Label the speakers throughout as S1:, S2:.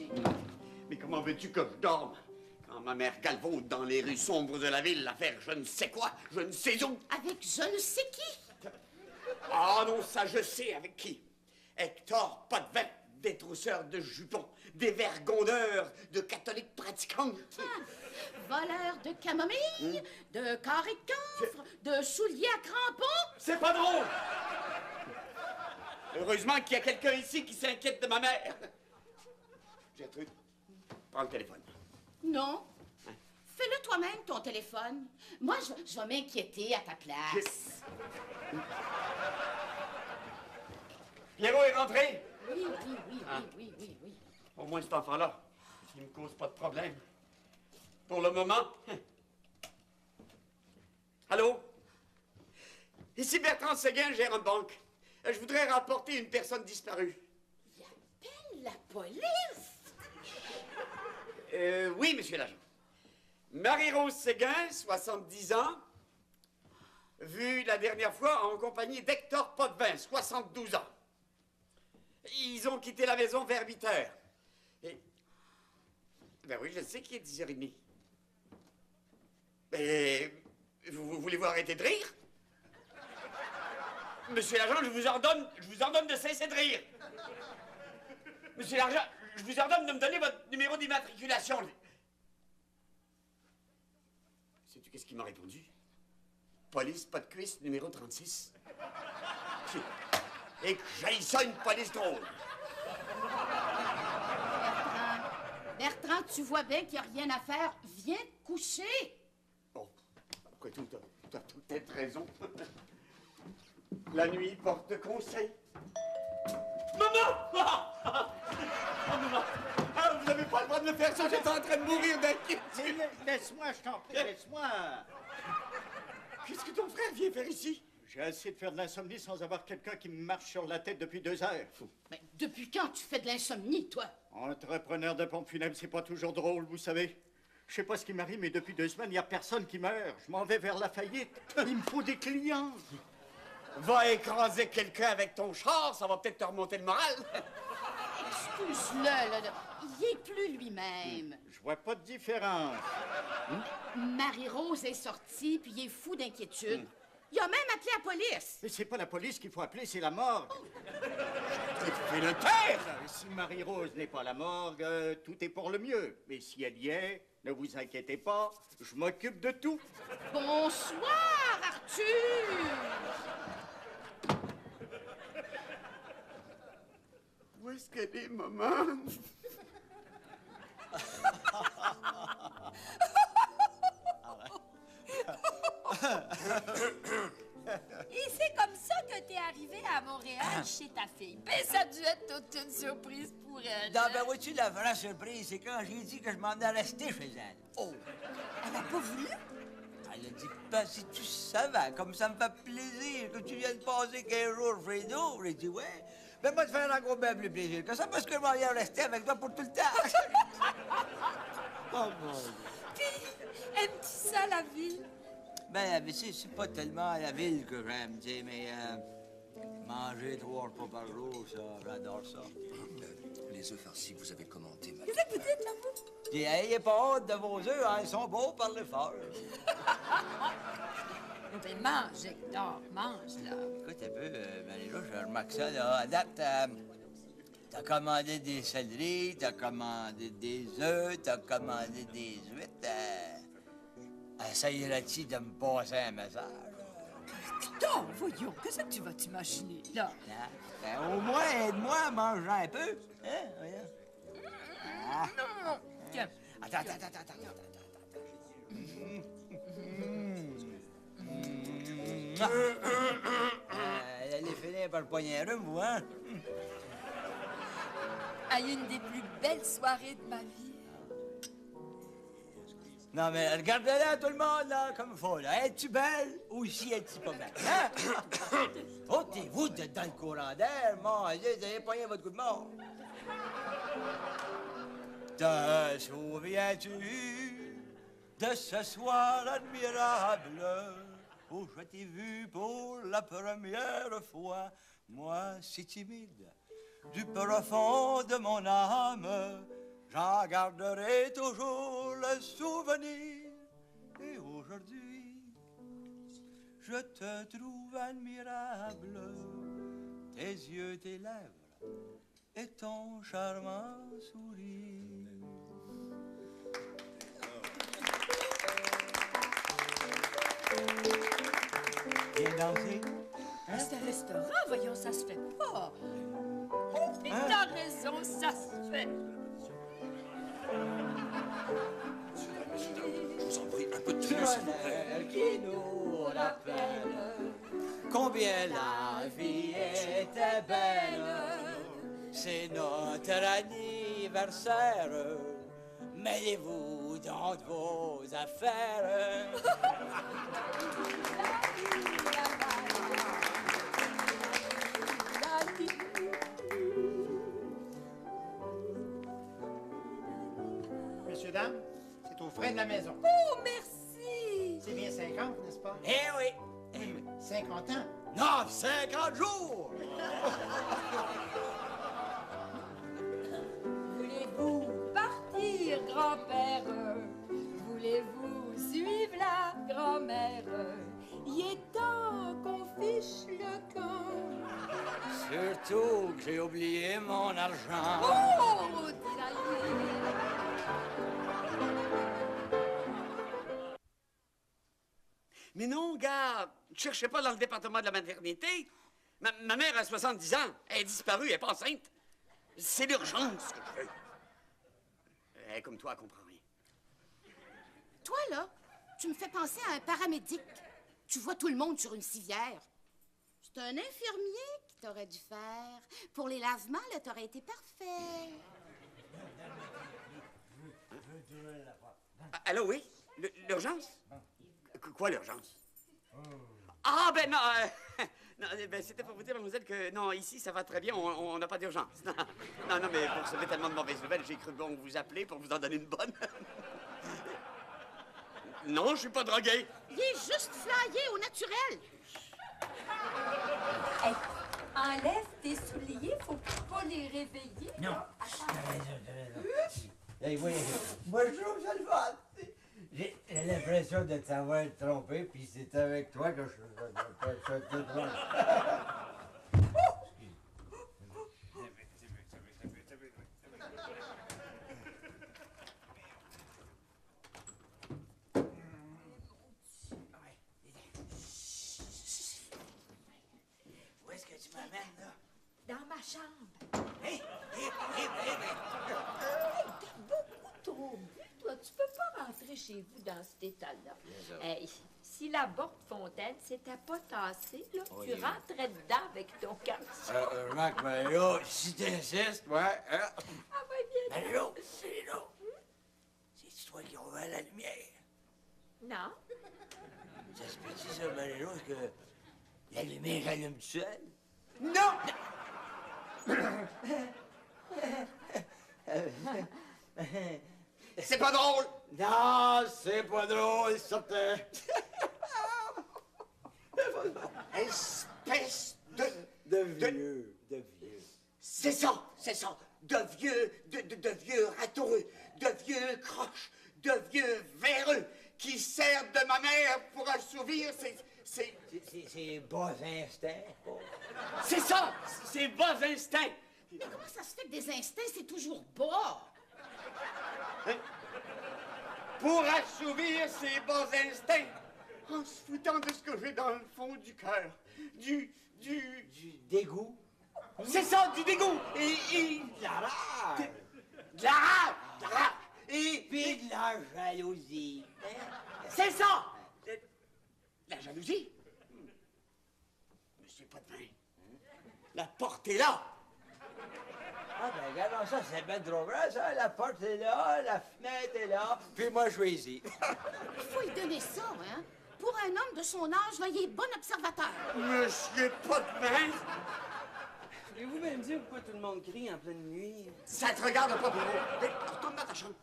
S1: coucher.
S2: Mais comment veux-tu que je dorme quand ma mère galvaude dans les rues sombres de la ville à faire je ne sais quoi, je ne sais où?
S1: Avec je ne sais qui.
S2: Ah non, ça je sais avec qui. Hector Potvin, détrousseur de jupons, dévergondeur de catholiques pratiquantes.
S1: Voleur de camomille, de carré de camphre, de souliers à crampons.
S2: C'est pas drôle! Heureusement qu'il y a quelqu'un ici qui s'inquiète de ma mère. Gertrude, prends le téléphone.
S1: Non. Fais-le toi-même, ton téléphone. Moi, je vais m'inquiéter à ta place.
S2: Pierrot est rentré?
S1: Oui, oui, oui, oui, oui, oui.
S2: Au moins cet enfant-là, il ne me cause pas de problème. Pour le moment. Allô? Ici Bertrand Séguin, gérant de banque. Je voudrais rapporter une personne disparue.
S1: Il appelle la police?
S2: Oui, monsieur l'agent. Marie-Rose Séguin, 70 ans, vue la dernière fois en compagnie d'Hector Potvin, 72 ans. Ils ont quitté la maison vers 8 heures. Et... Ben oui, je sais qu'il est 10h30. Mais... Vous voulez-vous arrêter de rire? Monsieur l'agent, je vous ordonne de cesser de rire. Monsieur l'agent, je vous ordonne de me donner votre numéro d'immatriculation. Sais-tu qu'est-ce qu'il m'a répondu? Police, pas de cuisse, numéro 36. Et que j'aille ça, une police drôle.
S1: Bertrand, tu vois bien qu'il n'y a rien à faire. Viens te coucher.
S2: Bon, après tout, t'as peut-être raison. La nuit porte conseil. Maman! Oh, maman! Ah, vous n'avez pas le droit de me faire ça, j'étais en train de mourir d'inquiétude.
S3: Laisse-moi, je t'en prie, laisse-moi.
S2: Qu'est-ce que ton frère vient faire ici?
S3: J'ai essayé de faire de l'insomnie sans avoir quelqu'un qui me marche sur la tête depuis 2 heures.
S1: Mais depuis quand tu fais de l'insomnie, toi?
S3: Entrepreneur de pompes funèbres, c'est pas toujours drôle, vous savez. Je sais pas ce qui m'arrive, mais depuis 2 semaines, il n'y a personne qui meurt. Je m'en vais vers la faillite. Il me faut des clients.
S2: Va écraser quelqu'un avec ton char, ça va peut-être te remonter le moral.
S1: Excuse-le, là. Il est plus lui-même.
S3: Je vois pas de différence.
S1: Marie-Rose est sortie, puis il est fou d'inquiétude. Il a même appelé la police.
S3: Mais c'est pas la police qu'il faut appeler, c'est la morgue.
S2: Fais le taire!
S3: Si Marie-Rose n'est pas à la morgue, tout est pour le mieux. Mais si elle y est, ne vous inquiétez pas, je m'occupe de tout.
S1: Bonsoir, Arthur!
S2: Où est-ce qu'elle est, maman?
S4: Et c'est comme ça que t'es arrivé à Montréal chez ta fille. Ben, ça a dû être toute une surprise pour elle.
S5: Non, ben vois-tu, la vraie surprise, c'est quand j'ai dit que je m'en allais rester chez elle.
S4: Oh! Elle a pas voulu?
S5: Elle a dit, ben, si tu savais, comme ça me fait plaisir que tu viennes passer 15 jours chez nous. J'ai dit, ouais. Ben, moi, te faire un gros bien plus plaisir que ça, parce que je m'en viens rester avec toi pour tout le temps. Oh, mon Dieu.
S4: Puis, aimes-tu ça, la ville?
S5: Ben, c'est pas tellement la ville que j'aime, tu sais, mais manger 3 repas par jour, ça, j'adore ça.
S6: Les œufs farcis que vous avez commentés, ma...
S4: Qu'est-ce que vous dites, là-bas?
S5: Puis, ayez pas hâte de vos œufs, hein, ils sont beaux par le fort.
S4: Ben, mange, Hector, mange, là.
S5: Écoute un peu, Marie-Rose, je remarque ça, là. À date, t'as commandé des céleris, t'as commandé des œufs, t'as commandé des huîtres. Essayerais-tu de me passer un message?
S4: Hector, voyons, qu'est-ce que tu vas t'imaginer, là?
S5: Hein? Ben, au moins, aide-moi à manger un peu. Hein? Voyons. Ah.
S4: Non, tiens.
S5: Attends. Elle allait finir par le poignet rhume, vous, hein?
S4: À une des plus belles soirées de ma vie.
S5: Non, mais regardez-la, tout le monde, là, comme il faut, là. Es-tu belle ou si es-tu pas belle? Hein? Ôtez-vous dans le courant d'air, mangez, vous allez poigner votre coup de mort. Te souviens-tu de ce soir admirable où je t'ai vu pour la première fois, moi si timide, du profond de mon âme, j'en garderai toujours le souvenir. Et aujourd'hui, je te trouve admirable, tes yeux, tes lèvres et ton charmant sourire. Viens danser.
S4: C'est un restaurant, voyons, ça se fait pas. Oh, puis t'as raison, ça se fait.
S6: Je vous en prie, un peu de tenue, s'il vous plaît.
S5: Qui nous rappelle combien la vie était belle. C'est notre anniversaire. Mêlez-vous dans vos affaires.
S7: Messieurs, dames, c'est aux frais de la maison.
S4: Oh, merci!
S7: C'est bien 50, n'est-ce pas?
S5: Eh oui!
S7: 50 ans.
S5: Non, 50 jours!
S4: Voulez-vous partir, grand-père? Voulez-vous suivre la grand-mère? Il est temps qu'on fiche le camp.
S5: Surtout que j'ai oublié mon argent.
S4: Oh, dis-la-lui.
S2: Mais non, gars, ne cherchez pas dans le département de la maternité. Ma mère a 70 ans. Elle est disparue, elle n'est pas enceinte. C'est l'urgence que je veux. Elle est comme toi, elle comprend rien.
S1: Toi, là, tu me fais penser à un paramédic. Tu vois tout le monde sur une civière. C'est un infirmier qui t'aurait dû faire. Pour les lavements, là, t'aurais été parfait.
S2: Allô, oui? L'urgence? Quoi, l'urgence? Ah, ben non, non, ben, c'était pour vous dire, mademoiselle, que non, ici, ça va très bien, on n'a pas d'urgence. Non, non, mais vous recevez tellement de mauvaises nouvelles, j'ai cru bon vous appeler pour vous en donner une bonne. Non, je suis pas drogué.
S1: Il est juste flyé au naturel.
S4: Hey, enlève tes souliers, faut pas les réveiller.
S5: Non, t'as raison. Hey, oui, moi, je trouve ça le fun. J'ai l'impression de t'avoir trompé, puis c'est avec toi que je te trompe. Où est-ce que tu m'amènes, là?
S4: Dans ma chambre.
S5: Hey!
S4: T'as beaucoup trop bu, toi. Tu peux pas rentrer chez vous dans cet état-là. Hey, si la borne-fontaine s'était pas tassée, là, tu rentrais dedans avec ton caleçon.
S5: Remarque, Mario, si t'insistes, ouais.
S4: Ah, ouais, bien.
S5: Mario, c'est toi qui as ouvert la lumière.
S4: Non?
S5: Ça se peut-tu, ça, Mario, que la lumière allume tout seul?
S2: Non! C'est pas drôle!
S5: Non, c'est pas drôle, certain.
S2: Espèce
S5: De vieux.
S2: C'est ça, de vieux ratoureux, de vieux croches, de vieux véreux qui servent de ma mère pour assouvir
S5: C'est bas instinct, quoi.
S2: C'est ça, c'est bas instincts.
S1: Mais comment ça se fait que des instincts, c'est toujours bas?
S2: Pour assouvir ces bas instincts, en se foutant de ce que j'ai dans le fond du cœur, du
S5: dégoût.
S2: C'est ça, du dégoût et
S5: De la rage.
S2: de la rage, et
S5: Puis de la jalousie.
S2: c'est ça, la jalousie. Monsieur Potvin, la porte est là.
S5: Ah, ben, regarde ça, c'est bien trop vrai, ça. La porte est là, la fenêtre est là, puis moi, je suis ici.
S1: Il faut lui donner ça, hein? Pour un homme de son âge, là, il est bon observateur.
S2: Monsieur Potvin,
S8: Pouvez-vous même dire pourquoi tout le monde crie en pleine nuit?
S2: ça te regarde pas, Pierrot. Retourne dans ta chambre.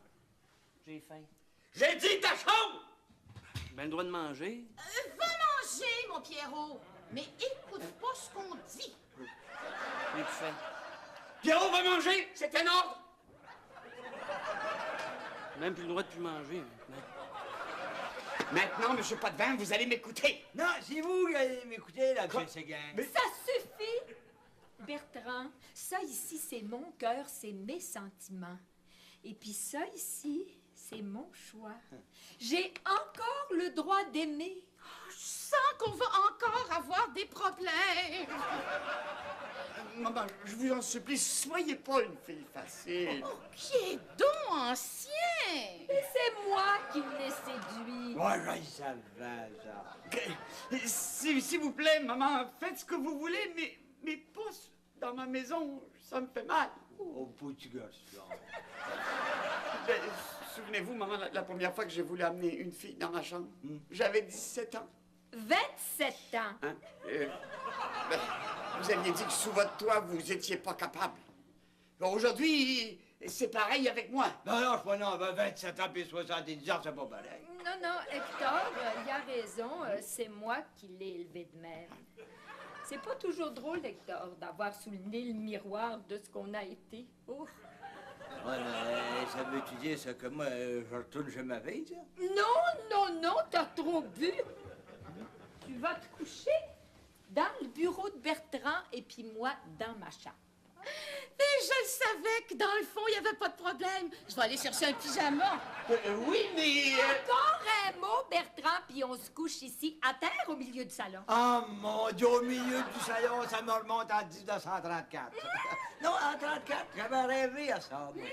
S8: J'ai faim.
S2: J'ai dit ta chambre!
S8: Ben, le droit de manger?
S1: Va manger, mon Pierrot. Mais écoute pas ce qu'on dit.
S8: J'ai plus faim.
S2: Pierrot va manger, c'est un ordre.
S8: Même plus le droit de plus manger, maintenant.
S2: Maintenant, monsieur Potvin, vous allez m'écouter.
S5: Non, c'est vous qui allez m'écouter, là, M. Séguin.
S4: Ça suffit! Bertrand, ça ici, c'est mon cœur, c'est mes sentiments. Et puis ça ici, c'est mon choix. J'ai encore le droit d'aimer.
S1: Je sens qu'on va encore avoir des problèmes.
S2: Maman, je vous en supplie, soyez pas une fille facile.
S1: Oh, qui est donc ancien?
S4: Et c'est moi qui l'ai séduit.
S5: Ouais, ça va, ça.
S2: S'il vous plaît, maman, faites ce que vous voulez, mais pas dans ma maison, ça me fait mal.
S5: Oh, petit garçon.
S2: Ben, souvenez-vous, maman, la première fois que j'ai voulu amener une fille dans ma chambre, j'avais 17 ans.
S4: 27 ans.
S2: Hein? Ben, vous aviez dit que sous votre toit, vous étiez pas capable. Bon, aujourd'hui, c'est pareil avec moi.
S5: Non, non, 27 ans puis 70 ans, c'est pas pareil.
S4: Non, Hector, il a raison. C'est moi qui l'ai élevé de même. C'est pas toujours drôle, Hector, d'avoir sous le nez le miroir de ce qu'on a été. Oh.
S5: Ouais, mais ça veut-tu dire ça que moi, je retourne chez ma fille, ça?
S4: Non, t'as trop bu. Tu vas te coucher dans le bureau de Bertrand et puis moi dans ma chambre.
S1: Mais je le savais que dans le fond, il n'y avait pas de problème. Je vais aller chercher un pyjama.
S2: Oui, mais...
S4: Encore un mot, Bertrand, puis on se couche ici, à terre, au milieu du salon.
S5: Oh, mon Dieu, au milieu du salon, ça me remonte en 1934. Non, en 34, j'avais rêvé à ça, moi.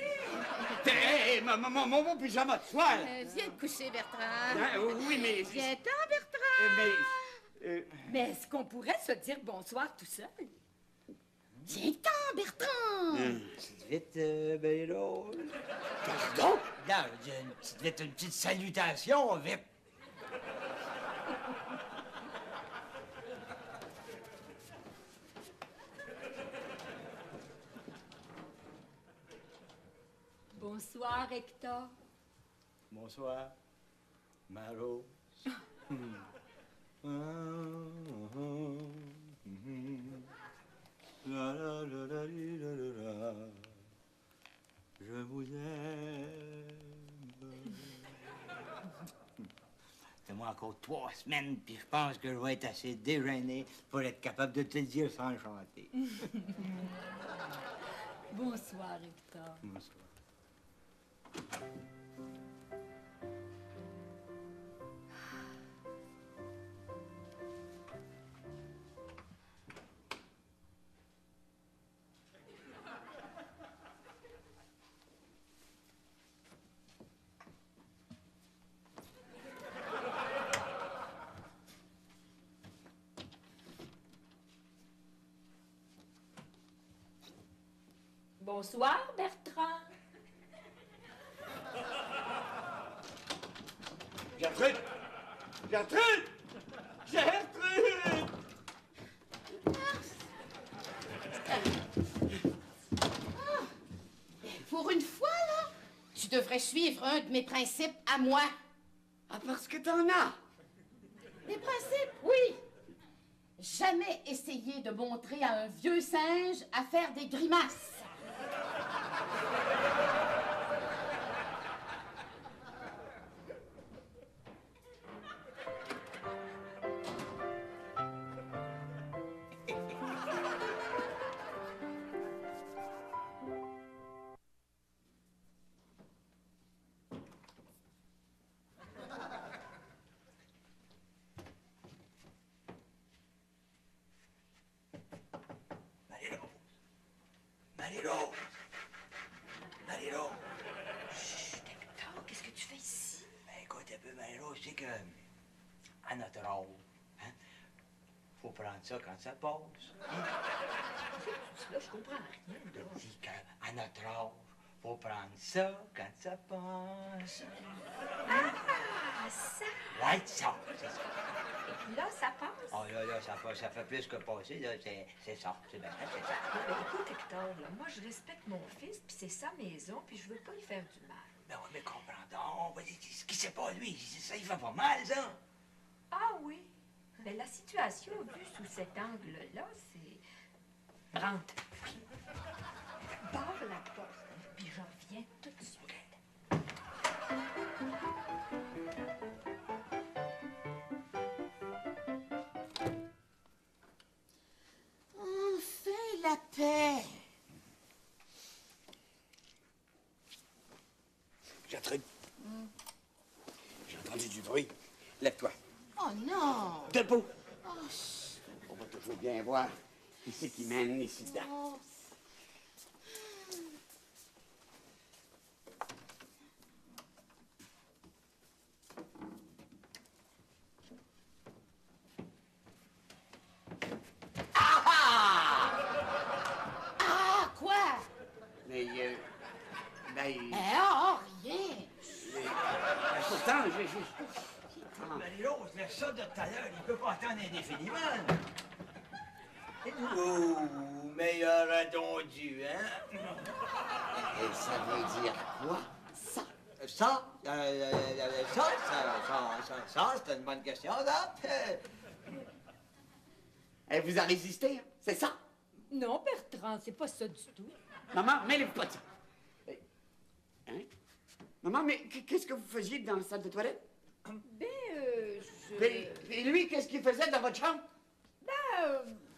S2: Hé, mon pyjama de soie.
S1: Viens te coucher, Bertrand.
S2: Hein, oui, mais...
S1: Viens-t'en, Bertrand.
S4: Mais est-ce qu'on pourrait se dire bonsoir tout seul?
S1: Viens-t'en, Bertrand.
S5: Petite vite, Marie-Rose.
S2: Pardon?
S5: Non, je dis une petite vite, une petite salutation, vite.
S4: Bonsoir, Hector.
S5: Bonsoir, Maro. Je vous aime. Fais-moi encore 3 semaines, puis je pense que je vais être assez déjeuné pour être capable de te le dire sans chanter.
S4: Bonsoir, Hector.
S5: Bonsoir.
S4: Bonsoir, Bertrand.
S2: Gertrude! Gertrude! Gertrude!
S1: Pour une fois, là, tu devrais suivre un de mes principes à moi.
S2: Ah, parce que t'en as!
S1: Mes principes, oui. Jamais essayer de montrer à un vieux singe à faire des grimaces.
S5: Marie-Rose!
S4: Chut, Hector, qu'est-ce que tu fais ici?
S5: Ben, écoute un peu, Marie-Rose, c'est que, à notre âge, hein, faut prendre ça quand ça passe.
S4: Là, je comprends rien.
S5: Je dis qu'à notre âge, faut prendre ça quand ça passe.
S4: Ah, ça!
S5: Ouais, ça, c'est ça.
S4: Et puis là, ça passe.
S5: Oh là, ça passe, ça fait plus que passer, là, c'est ça, c'est bien, c'est ça.
S9: Ben, écoute, Hector, là, moi, je respecte mon fils, puis c'est sa maison, puis je veux pas lui faire du mal.
S5: Ben oui, mais comprends donc, vas-y, ce qui sait pas lui, ça, il fait pas mal, ça.
S9: Ah oui? Ben, la situation, vue sous cet angle-là, c'est... Rentre. Barre la porte, puis j'en reviens tout de suite.
S1: la paix.
S2: Gertrude. J'ai entendu du bruit. Lève-toi.
S1: Oh non.
S2: Debout.
S1: Oh,
S2: On va toujours bien voir qui c'est qui mène ici dedans.
S1: oh. Ah, quoi?
S2: Mais,
S1: Rien.
S2: pourtant, j'ai...
S5: Marie-Rose, le chat de tout à l'heure, il peut pas attendre indéfiniment. Oh, meilleur attendu, hein?
S2: Et ça veut dire quoi?
S5: Ça, c'est une bonne question, là.
S2: Elle vous a résisté, hein? C'est ça?
S4: Non, Bertrand, c'est pas ça du tout.
S2: Maman, mêlez-vous pas de ça. Hein? Maman, mais qu'est-ce que vous faisiez dans la salle de toilette? Et lui, qu'est-ce qu'il faisait dans votre chambre?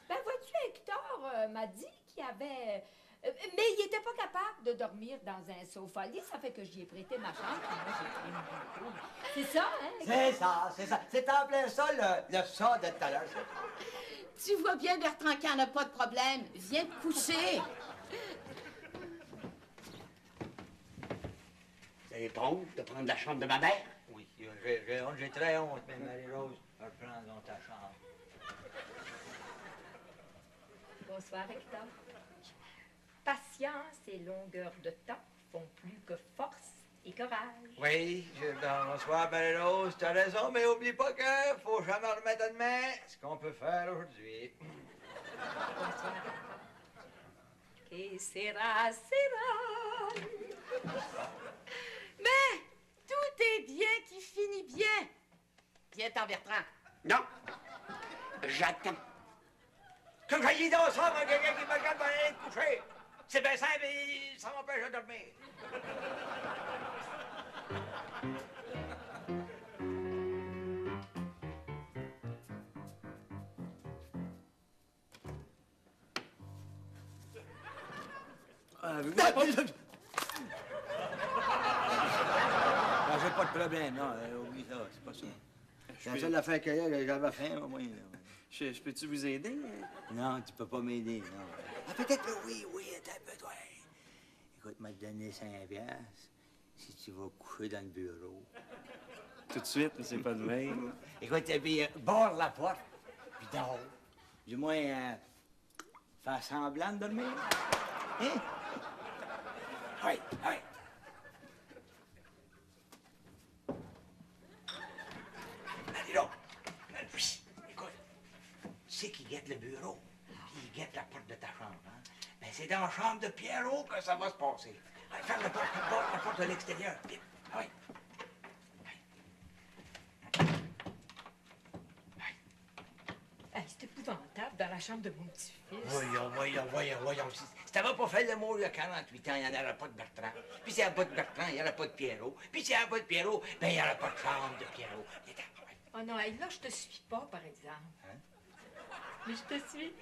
S4: Vois-tu, Hector m'a dit qu'il avait... mais il était pas capable de dormir dans un sofa-lit, ça fait que j'y ai prêté ma chambre, puis moi, j'ai pris mon bureau. C'est ça, hein?
S5: C'est ça. C'est en plein ça, le chat de tout à l'heure.
S1: Tu vois bien, Bertrand, qu'il n'y en a pas de problème. Viens te coucher.
S2: Vous avez pas honte de prendre la chambre de ma mère?
S5: Oui, j'ai honte, j'ai très honte, mais Marie-Rose, reprends dans ta chambre.
S4: Bonsoir, Hector. Patience et longueur de temps font plus que force et courage.
S5: Oui, bonsoir, Marie-Rose, t'as raison, mais oublie pas que faut jamais remettre demain ce qu'on peut faire aujourd'hui.
S4: Bonsoir. Que sera, sera.
S1: Mais tout est bien qui finit bien. Viens-t'en, Bertrand.
S2: Non. J'attends.
S5: Que j'aille dans ça, moi, quelqu'un qui me regarde pour aller te coucher. C'est bien simple et ça m'empêche de dormir. J'ai pas de problème, non, oublie ça, c'est pas ça. C'est la seule affaire qu'il y a, j'avais faim, au moins. Là.
S8: Je peux-tu vous aider?
S5: Non, tu peux pas m'aider, non. Ah, peut-être que oui, attends un peu, toi. Écoute, m'a donné 5 piastres si tu vas coucher dans le bureau.
S8: Tout de suite, c'est pas de même.
S5: Écoute, puis barre la porte, puis dors. Du moins, faire semblant de dormir. Hein? Oui. Allez là. Écoute, tu sais qui guette le bureau, puis il guette la porte de ta chambre, hein? Ben, c'est dans la chambre de Pierrot que ça va se passer. Allez, ferme la porte de l'extérieur. Vite. Ah oui.
S4: C'est épouvantable dans la chambre de mon petit-fils.
S5: Voyons. Si t'avais pas fait le mot il y a 48 ans, il n'y en aurait pas de Bertrand. Puis s'il n'y a pas de Bertrand, il n'y aurait pas de Pierrot. Puis s'il n'y a pas de Pierrot, ben il n'y aurait pas de chambre de Pierrot.
S4: Oh non, hey, là, je te suis pas, par exemple.
S5: Hein?
S4: Mais je te suis.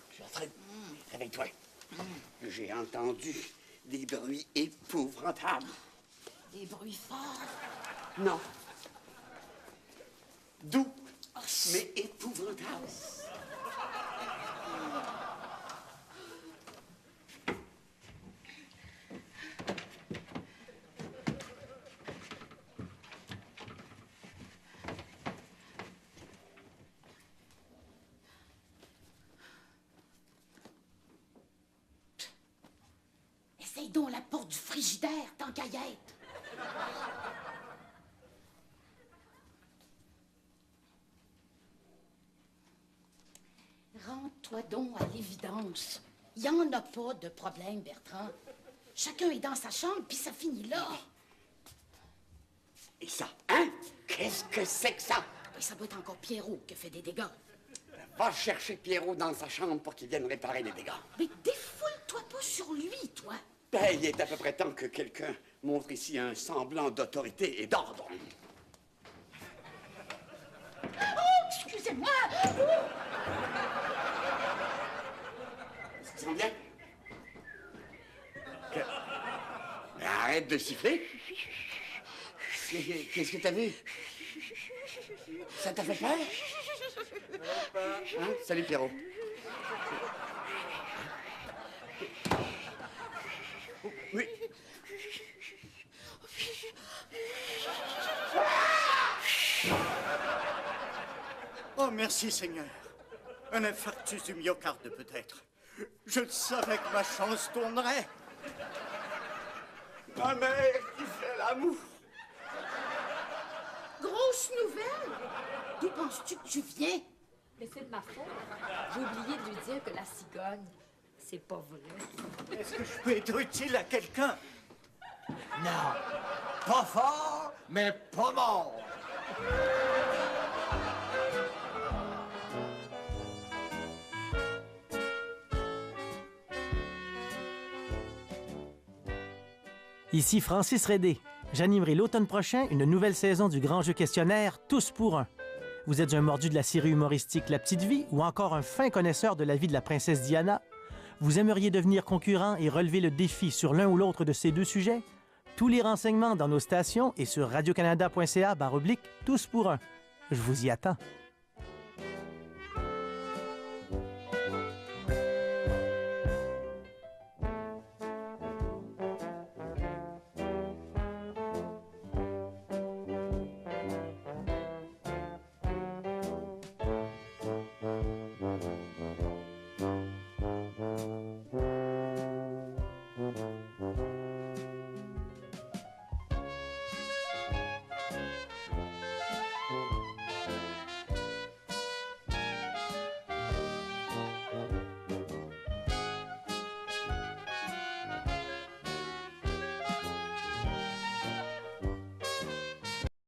S2: Je suis en train de... Réveille-toi. J'ai entendu des bruits épouvantables.
S1: Des bruits forts.
S2: Non. Doux, mais épouvantables.
S1: Essaye donc la porte du frigidaire, tant qu'à y être. Rends-toi donc à l'évidence. Il n'y en a pas de problème, Bertrand. Chacun est dans sa chambre, puis ça finit là.
S2: Et ça, hein? Qu'est-ce que c'est que ça?
S1: Et ça doit être encore Pierrot qui fait des dégâts.
S2: Va chercher Pierrot dans sa chambre pour qu'il vienne réparer les dégâts.
S1: Mais défoule-toi pas sur lui, toi.
S2: Ben, il est à peu près temps que quelqu'un montre ici un semblant d'autorité et d'ordre.
S1: Oh, excusez-moi!
S2: Ça te sent bien? Mais arrête de siffler. Qu'est-ce que t'as vu? Ça t'a fait peur? Hein? Salut Pierrot. Oui.
S3: Oh, merci Seigneur. Un infarctus du myocarde peut-être. Je savais que ma chance tournerait.
S2: Ma mère qui fait l'amour.
S1: Grosse nouvelle! D'où penses-tu que tu viens?
S4: Mais c'est de ma faute. J'ai oublié de lui dire que la cigogne, c'est pas vrai.
S3: Est-ce que je peux être utile à quelqu'un?
S5: Non. Pas fort, mais pas mort.
S10: Ici Francis Redé. J'animerai l'automne prochain une nouvelle saison du grand jeu questionnaire Tous pour un. Vous êtes un mordu de la série humoristique La Petite Vie ou encore un fin connaisseur de la vie de la princesse Diana? Vous aimeriez devenir concurrent et relever le défi sur l'un ou l'autre de ces deux sujets? Tous les renseignements dans nos stations et sur radiocanada.ca/tous pour un. Je vous y attends.